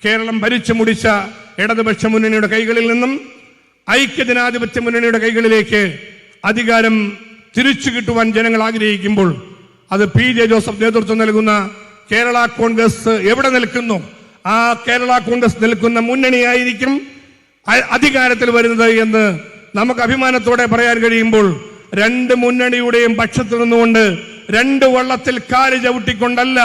കേരളം ഭരിച്ചു മുടിച്ച ഇടതുപക്ഷ മുന്നണിയുടെ കൈകളിൽ നിന്നും ഐക്യജനാധിപത്യ മുന്നണിയുടെ കൈകളിലേക്ക് അധികാരം തിരിച്ചു കിട്ടുവാൻ ജനങ്ങൾ ആഗ്രഹിക്കുമ്പോൾ അത് പി.ജെ. ജോസഫ് നേതൃത്വം നൽകുന്ന കേരള കോൺഗ്രസ് എവിടെ നിൽക്കുന്നു, ആ കേരള കോൺഗ്രസ് നിൽക്കുന്ന മുന്നണിയായിരിക്കും അധികാരത്തിൽ വരുന്നത് എന്ന് നമുക്ക് അഭിമാനത്തോടെ പറയാൻ കഴിയുമ്പോൾ, രണ്ട് മുന്നണിയുടെയും പക്ഷത്ത് നിന്നുകൊണ്ട് രണ്ട് വള്ളത്തിൽ കാല് ചവിട്ടിക്കൊണ്ടല്ല,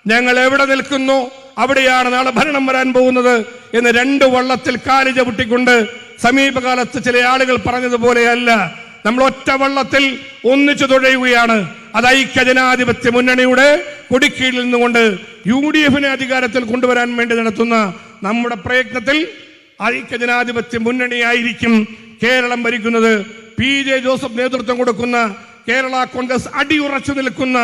ഞങ്ങൾ എവിടെ നിൽക്കുന്നു അവിടെയാണ് നാളെ ഭരണം വരാൻ പോകുന്നത് എന്ന് രണ്ട് വള്ളത്തിൽ കാല് ചവിട്ടിക്കൊണ്ട് സമീപകാലത്ത് ചില ആളുകൾ പറഞ്ഞതുപോലെയല്ല, നമ്മൾ ഒറ്റ വള്ളത്തിൽ ഒന്നിച്ചു തുഴയുകയാണ്. അത് ഐക്യജനാധിപത്യ മുന്നണിയുടെ കൊടിക്കീഴിൽ നിന്നുകൊണ്ട് UDF-നെ അധികാരത്തിൽ കൊണ്ടുവരാൻ വേണ്ടി നടത്തുന്ന നമ്മുടെ പ്രയത്നത്തിൽ ഐക്യജനാധിപത്യ മുന്നണിയായിരിക്കും കേരളം ഭരിക്കുന്നത്. പി.ജെ. ജോസഫ് നേതൃത്വം കൊടുക്കുന്ന കേരള കോൺഗ്രസ് അടിയുറച്ചു നിൽക്കുന്ന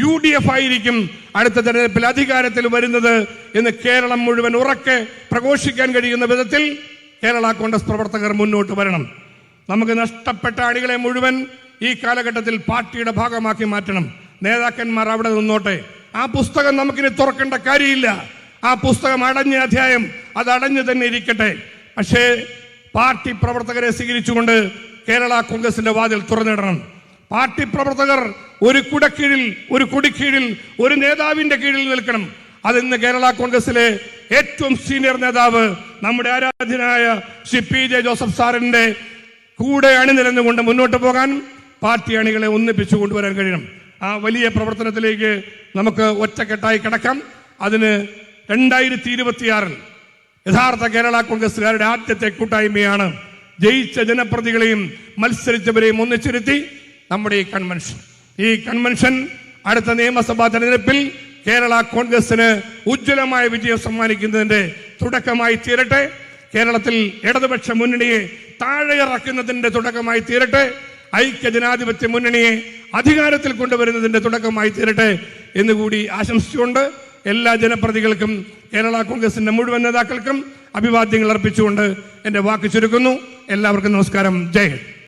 UDF ആയിരിക്കും അടുത്ത തെരഞ്ഞെടുപ്പിൽ അധികാരത്തിൽ വരുന്നത് എന്ന് കേരളം മുഴുവൻ ഉറക്കെ പ്രഘോഷിക്കാൻ കഴിയുന്ന വിധത്തിൽ കേരള കോൺഗ്രസ് പ്രവർത്തകർ മുന്നോട്ട് വരണം. നമുക്ക് നഷ്ടപ്പെട്ട അണികളെ മുഴുവൻ ഈ കാലഘട്ടത്തിൽ പാർട്ടിയുടെ ഭാഗമാക്കി മാറ്റണം. നേതാക്കന്മാർ അവിടെ നിന്നോട്ടെ. ആ പുസ്തകം നമുക്കിനി തുറക്കേണ്ട കാര്യമില്ല. ആ പുസ്തകം അടഞ്ഞ അധ്യായം അത് അടഞ്ഞു തന്നെ ഇരിക്കട്ടെ. പക്ഷേ പാർട്ടി പ്രവർത്തകരെ സ്വീകരിച്ചുകൊണ്ട് കേരള കോൺഗ്രസിന്റെ വാതിൽ തുറന്നിടണം. പാർട്ടി പ്രവർത്തകർ ഒരു കൊടിക്കീഴിൽ ഒരു നേതാവിന്റെ കീഴിൽ നിൽക്കണം. അതിന്ന് കേരള കോൺഗ്രസിലെ ഏറ്റവും സീനിയർ നേതാവ് നമ്മുടെ ആരാധ്യനായ ശ്രീ പി.ജെ. ജോസഫ് സാറിന്റെ കൂടെ അണിനിരന്നുകൊണ്ട് മുന്നോട്ട് പോകാൻ പാർട്ടി അണികളെ ഒന്നിപ്പിച്ചു കൊണ്ടുവരാൻ കഴിയണം. ആ വലിയ പ്രവർത്തനത്തിലേക്ക് നമുക്ക് ഒറ്റക്കെട്ടായി കിടക്കാം. അതിന് 2026 യഥാർത്ഥ കേരള കോൺഗ്രസുകാരുടെ ആദ്യത്തെ കൂട്ടായ്മയാണ് ജയിച്ച ജനപ്രതികളെയും മത്സരിച്ചവരെയും ഒന്നിച്ചിരുത്തി നമ്മുടെ ഈ കൺവെൻഷൻ അടുത്ത നിയമസഭാ തെരഞ്ഞെടുപ്പിൽ കേരള കോൺഗ്രസിന് ഉജ്ജ്വലമായ വിജയം സമ്മാനിക്കുന്നതിന്റെ തുടക്കമായി തീരട്ടെ. കേരളത്തിൽ ഇടതുപക്ഷ മുന്നണിയെ താഴെ ഇറക്കുന്നതിന്റെ തുടക്കമായി തീരട്ടെ. ഐക്യജനാധിപത്യ മുന്നണിയെ അധികാരത്തിൽ കൊണ്ടുവരുന്നതിന്റെ തുടക്കമായി തീരട്ടെ എന്നുകൂടി ആശംസിച്ചുകൊണ്ട് എല്ലാ ജനപ്രതികൾക്കും കേരള കോൺഗ്രസിന്റെ മുഴുവൻ നേതാക്കൾക്കും അഭിവാദ്യങ്ങൾ അർപ്പിച്ചുകൊണ്ട് എന്റെ വാക്ക് ചുരുക്കുന്നു. എല്ലാവർക്കും നമസ്കാരം. ജയ് ഹിന്ദ്.